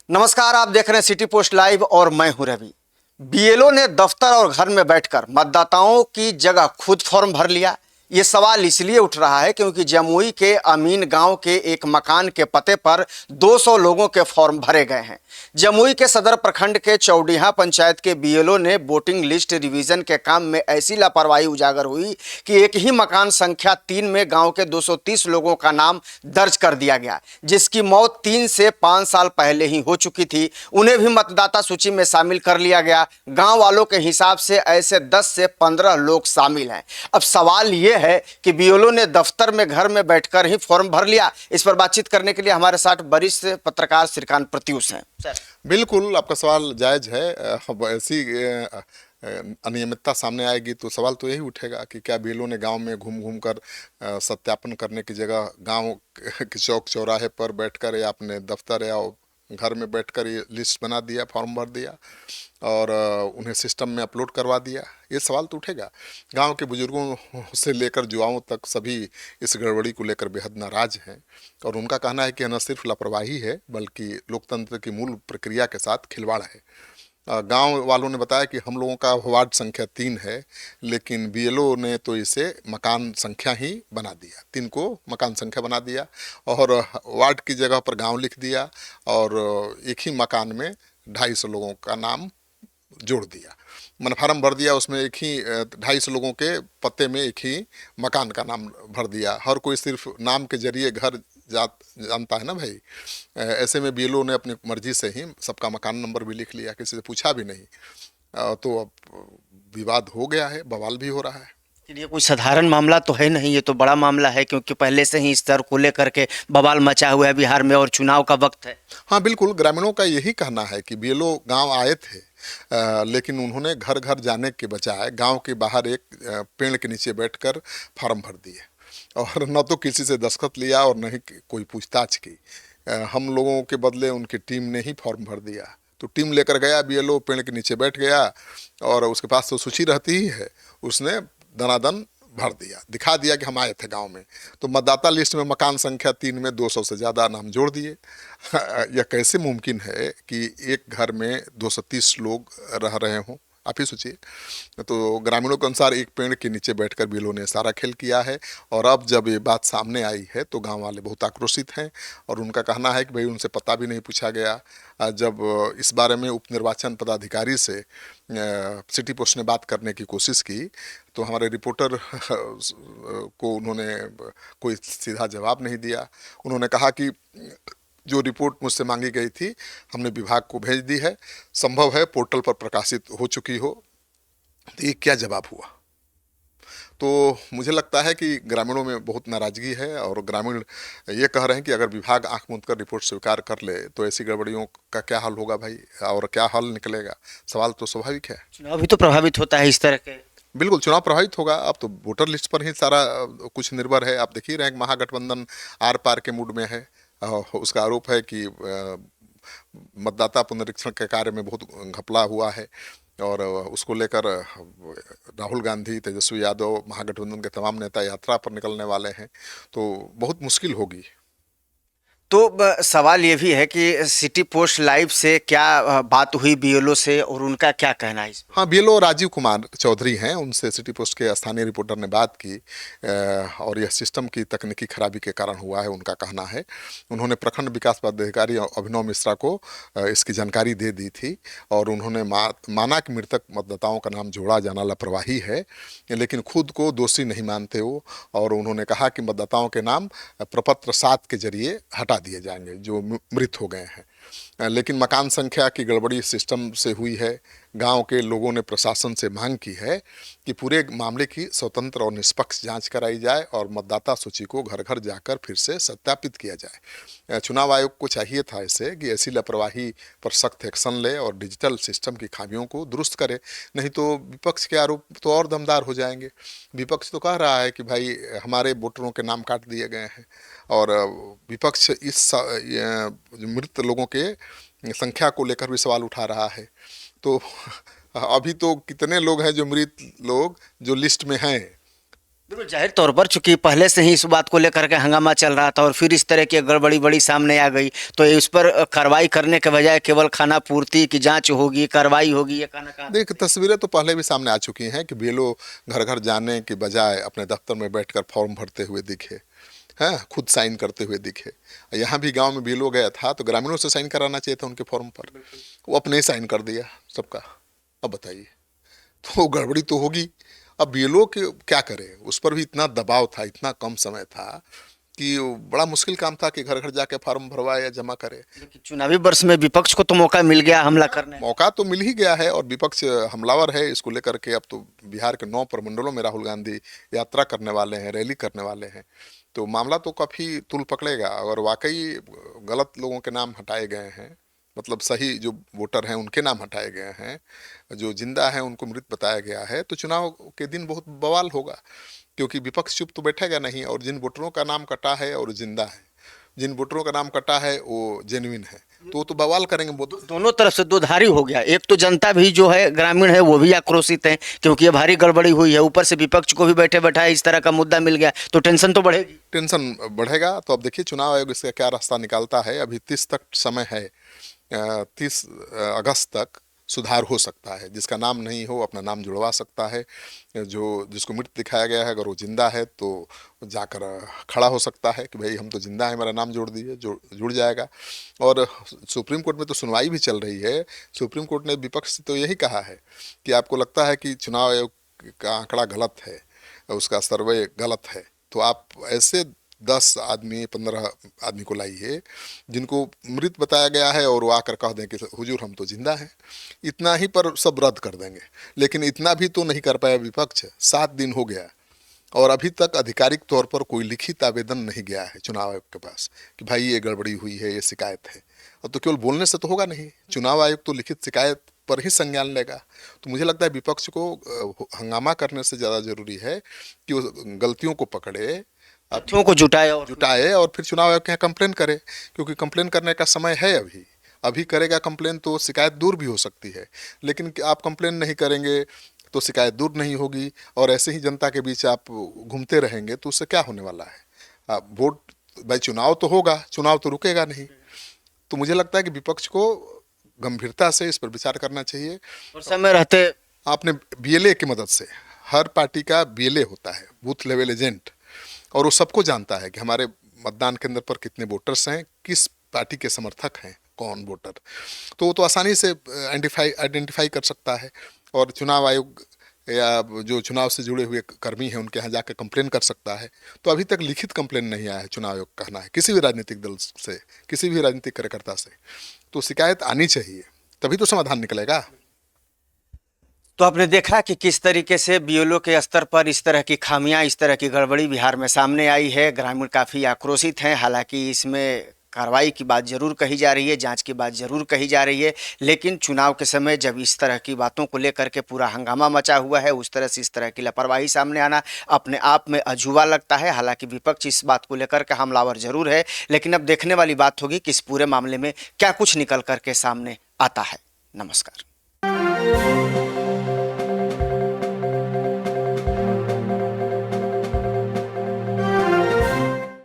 नमस्कार, आप देख रहे हैं सिटी पोस्ट लाइव और मैं हूं रवि। बीएलओ ने दफ्तर और घर में बैठकर मतदाताओं की जगह खुद फॉर्म भर लिया। ये सवाल इसलिए उठ रहा है क्योंकि जमुई के अमीन गांव के एक मकान के पते पर 200 लोगों के फॉर्म भरे गए हैं। जमुई के सदर प्रखंड के चौडीहा पंचायत के बीएलओ ने वोटिंग लिस्ट रिवीजन के काम में ऐसी लापरवाही उजागर हुई कि एक ही मकान संख्या 3 में गांव के 230 लोगों का नाम दर्ज कर दिया गया, जिसकी मौत 3 से 5 साल पहले ही हो चुकी थी। उन्हें भी मतदाता सूची में शामिल कर लिया गया। गांव वालों के हिसाब से ऐसे 10 से 15 लोग शामिल हैं। अब सवाल यह है कि बीएलओ ने दफ्तर में घर में बैठकर ही फॉर्म भर लिया। इस पर बातचीत करने के लिए हमारे साथ वरिष्ठ पत्रकार श्रीकांत प्रत्यूष हैं। सर, बिल्कुल आपका सवाल जायज है। अब ऐसी अनियमितता सामने आएगी तो सवाल तो यही उठेगा कि क्या बीएलओ ने गांव में घूम घूम कर सत्यापन करने की जगह गांव के चौक चौराहे पर बैठकर या अपने दफ्तर या घर में बैठकर ये लिस्ट बना दिया, फॉर्म भर दिया और उन्हें सिस्टम में अपलोड करवा दिया। ये सवाल तो उठेगा। गांव के बुजुर्गों से लेकर युवाओं तक सभी इस गड़बड़ी को लेकर बेहद नाराज हैं और उनका कहना है कि न सिर्फ लापरवाही है बल्कि लोकतंत्र की मूल प्रक्रिया के साथ खिलवाड़ है। गांव वालों ने बताया कि हम लोगों का वार्ड संख्या 3 है, लेकिन बीएलओ ने तो इसे मकान संख्या ही बना दिया, 3 को मकान संख्या बना दिया और वार्ड की जगह पर गांव लिख दिया और एक ही मकान में 250 लोगों का नाम जोड़ दिया। मैंने फार्म भर दिया, उसमें एक ही 250 लोगों के पत्ते में एक ही मकान का नाम भर दिया। हर कोई सिर्फ नाम के जरिए घर जानता है ना भाई। ऐसे में बीएलओ ने अपनी मर्जी से ही सबका मकान नंबर भी लिख लिया, किसी से पूछा भी नहीं। तो अब विवाद हो गया है, बवाल भी हो रहा है। ये कोई साधारण मामला तो है नहीं, ये तो बड़ा मामला है क्योंकि पहले से ही इस स्तर को लेकर के बवाल मचा हुआ है बिहार में और चुनाव का वक्त है। हाँ बिल्कुल, ग्रामीणों का यही कहना है कि बीएलओ गांव आए थे, लेकिन उन्होंने घर घर जाने के बजाय गांव के बाहर एक पेड़ के नीचे बैठकर फार्म भर दिए और न तो किसी से दस्तखत लिया और न ही कोई पूछताछ की। हम लोगों के बदले उनकी टीम ने ही फॉर्म भर दिया। तो टीम लेकर गया, बीएलओ पेड़ के नीचे बैठ गया और उसके पास तो सूची रहती ही है, उसने दनादन भर दिया, दिखा दिया कि हम आए थे गांव में। तो मतदाता लिस्ट में मकान संख्या 3 में 200 से ज़्यादा नाम जोड़ दिए। यह कैसे मुमकिन है कि एक घर में 230 लोग रह रहे हों? आप ही सोचिए। तो ग्रामीणों के अनुसार एक पेड़ के नीचे बैठकर बीएलओ ने सारा खेल किया है और अब जब ये बात सामने आई है तो गांव वाले बहुत आक्रोशित हैं और उनका कहना है कि भाई उनसे पता भी नहीं पूछा गया। जब इस बारे में उप निर्वाचन पदाधिकारी से सिटी पोस्ट ने बात करने की कोशिश की तो हमारे रिपोर्टर को उन्होंने कोई सीधा जवाब नहीं दिया। उन्होंने कहा कि जो रिपोर्ट मुझसे मांगी गई थी हमने विभाग को भेज दी है, संभव है पोर्टल पर प्रकाशित हो चुकी हो। तो ये क्या जवाब हुआ? तो मुझे लगता है कि ग्रामीणों में बहुत नाराजगी है और ग्रामीण ये कह रहे हैं कि अगर विभाग आंख मूंद कर रिपोर्ट स्वीकार कर ले तो ऐसी गड़बड़ियों का क्या हल होगा भाई, और क्या हल निकलेगा? सवाल तो स्वाभाविक है। चुनाव भी तो प्रभावित होता है इस तरह के। बिल्कुल चुनाव प्रभावित होगा। अब तो वोटर लिस्ट पर ही सारा कुछ निर्भर है। आप देख ही रहे हैं महागठबंधन आर पार के मूड में है। उसका आरोप है कि मतदाता पुनरीक्षण के कार्य में बहुत घपला हुआ है और उसको लेकर राहुल गांधी, तेजस्वी यादव, महागठबंधन के तमाम नेता यात्रा पर निकलने वाले हैं। तो बहुत मुश्किल होगी। तो सवाल ये भी है कि सिटी पोस्ट लाइव से क्या बात हुई बीएलओ से और उनका क्या कहना है इस पर? हाँ, बीएलओ राजीव कुमार चौधरी हैं, उनसे सिटी पोस्ट के स्थानीय रिपोर्टर ने बात की और यह सिस्टम की तकनीकी खराबी के कारण हुआ है उनका कहना है। उन्होंने प्रखंड विकास पदाधिकारी अभिनव मिश्रा को इसकी जानकारी दे दी थी और उन्होंने माना कि मृतक मतदाताओं का नाम जोड़ा जाना लापरवाही है, लेकिन खुद को दोषी नहीं मानते वो। और उन्होंने कहा कि मतदाताओं के नाम प्रपत्र 7 के जरिए हटा दिए जाएंगे जो मृत हो गए हैं। लेकिन मकान संख्या की गड़बड़ी सिस्टम से हुई है। गांव के लोगों ने प्रशासन से मांग की है कि पूरे मामले की स्वतंत्र और निष्पक्ष जांच कराई जाए और मतदाता सूची को घर घर जाकर फिर से सत्यापित किया जाए। चुनाव आयोग को चाहिए था इसे कि ऐसी लापरवाही पर सख्त एक्शन ले और डिजिटल सिस्टम की खामियों को दुरुस्त करे, नहीं तो विपक्ष के आरोप तो और दमदार हो जाएंगे। विपक्ष तो कह रहा है कि भाई हमारे वोटरों के नाम काट दिए गए हैं और विपक्ष इस मृत लोगों के संख्या को लेकर भी सवाल उठा रहा है। तो अभी तो कितने लोग हैं जो मृत लोग जो लिस्ट में हैं, बिल्कुल जाहिर तौर पर चूंकि पहले से ही इस बात को लेकर के हंगामा चल रहा था और फिर इस तरह की गड़बड़ी बड़ी सामने आ गई, तो इस पर कार्रवाई करने के बजाय केवल खाना पूर्ति की जांच होगी, कार्रवाई होगी, ये कहना कहाँ? देख, तस्वीरें तो पहले भी सामने आ चुकी हैं कि बीएलओ घर घर जाने की बजाय अपने दफ्तर में बैठकर फॉर्म भरते हुए दिखे हैं, खुद साइन करते हुए दिखे। यहाँ भी गांव में बीएलओ गया था तो ग्रामीणों से साइन कराना चाहिए था उनके फॉर्म पर, वो अपने ही साइन कर दिया सबका। अब बताइए, तो गड़बड़ी तो होगी। अब बीएलओ के क्या करे, उस पर भी इतना दबाव था, इतना कम समय था कि बड़ा मुश्किल काम था कि घर घर जाके फार्म भरवाए या जमा करे। लेकिन चुनावी वर्ष में विपक्ष को तो मौका मिल गया हमला करने। मौका तो मिल ही गया है और विपक्ष हमलावर है इसको लेकर के। अब तो बिहार के 9 प्रमंडलों में राहुल गांधी यात्रा करने वाले हैं, रैली करने वाले हैं, तो मामला तो काफ़ी तूल पकड़ेगा। और वाकई गलत लोगों के नाम हटाए गए हैं, मतलब सही जो वोटर हैं उनके नाम हटाए गए हैं, जो जिंदा हैं उनको मृत बताया गया है, तो चुनाव के दिन बहुत बवाल होगा। क्योंकि विपक्ष चुप तो बैठेगा नहीं, और जिन वोटरों का नाम कटा है और जिंदा है, जिन वोटरों का नाम कटा है वो जेन्युइन है, तो वो तो बवाल करेंगे। वो दोनों तरफ से दोधारी हो गया। एक तो जनता भी जो है ग्रामीण है वो भी आक्रोशित है क्योंकि ये भारी गड़बड़ी हुई है, ऊपर से विपक्ष को भी बैठे बैठाए इस तरह का मुद्दा मिल गया, तो टेंशन तो बढ़ेगी। टेंशन बढ़ेगा। तो अब देखिए चुनाव आयोग इसका क्या रास्ता निकालता है। अभी 30 तक समय है, 30 अगस्त तक सुधार हो सकता है। जिसका नाम नहीं हो अपना नाम जुड़वा सकता है, जो जिसको मृत दिखाया गया है अगर वो जिंदा है तो जाकर खड़ा हो सकता है कि भाई हम तो जिंदा है, मेरा नाम जोड़ दीजिए, जुड़ जाएगा। और सुप्रीम कोर्ट में तो सुनवाई भी चल रही है। सुप्रीम कोर्ट ने विपक्ष से तो यही कहा है कि आपको लगता है कि चुनाव आयोग का आंकड़ा गलत है, उसका सर्वे गलत है, तो आप ऐसे 10 आदमी 15 आदमी को लाइए जिनको मृत बताया गया है और वो आकर कह दें कि हुजूर हम तो जिंदा हैं। इतना ही पर सब रद्द कर देंगे। लेकिन इतना भी तो नहीं कर पाया विपक्ष। 7 दिन हो गया और अभी तक आधिकारिक तौर पर कोई लिखित आवेदन नहीं गया है चुनाव आयोग के पास कि भाई ये गड़बड़ी हुई है, ये शिकायत है। और तो केवल बोलने से तो होगा नहीं, चुनाव आयोग तो लिखित शिकायत पर ही संज्ञान लेगा। तो मुझे लगता है विपक्ष को हंगामा करने से ज़्यादा जरूरी है कि वो गलतियों को पकड़े, तथ्यों को जुटाए और फिर चुनाव आयोग के यहाँ कंप्लेन करे। क्योंकि कंप्लेन करने का समय है अभी करेगा कंप्लेन तो शिकायत दूर भी हो सकती है। लेकिन आप कंप्लेन नहीं करेंगे तो शिकायत दूर नहीं होगी, और ऐसे ही जनता के बीच आप घूमते रहेंगे तो उससे क्या होने वाला है। वोट भाई चुनाव तो होगा, चुनाव तो रुकेगा नहीं। तो मुझे लगता है कि विपक्ष को गंभीरता से इस पर विचार करना चाहिए। और समय रहते आपने बीएलए की मदद से, हर पार्टी का बीएलए होता है, बूथ लेवल एजेंट, और वो सबको जानता है कि हमारे मतदान केंद्र पर कितने वोटर्स हैं, किस पार्टी के समर्थक हैं, कौन वोटर, तो वो तो आसानी से आइडेंटिफाई कर सकता है। और चुनाव आयोग या जो चुनाव से जुड़े हुए कर्मी हैं उनके यहाँ जाकर कंप्लेन कर सकता है। तो अभी तक लिखित कंप्लेन नहीं आया है चुनाव आयोग, कहना है किसी भी राजनीतिक दल से, किसी भी राजनीतिक कार्यकर्ता से। तो शिकायत आनी चाहिए, तभी तो समाधान निकलेगा। तो आपने देखा कि किस तरीके से बीएलओ के स्तर पर इस तरह की खामियां, इस तरह की गड़बड़ी बिहार में सामने आई है। ग्रामीण काफ़ी आक्रोशित हैं। हालांकि इसमें कार्रवाई की बात जरूर कही जा रही है, जांच की बात जरूर कही जा रही है, लेकिन चुनाव के समय जब इस तरह की बातों को लेकर के पूरा हंगामा मचा हुआ है, उस तरह से इस तरह की लापरवाही सामने आना अपने आप में अजूबा लगता है। हालांकि विपक्ष इस बात को लेकर के हमलावर जरूर है, लेकिन अब देखने वाली बात होगी कि इस पूरे मामले में क्या कुछ निकल करके सामने आता है। नमस्कार।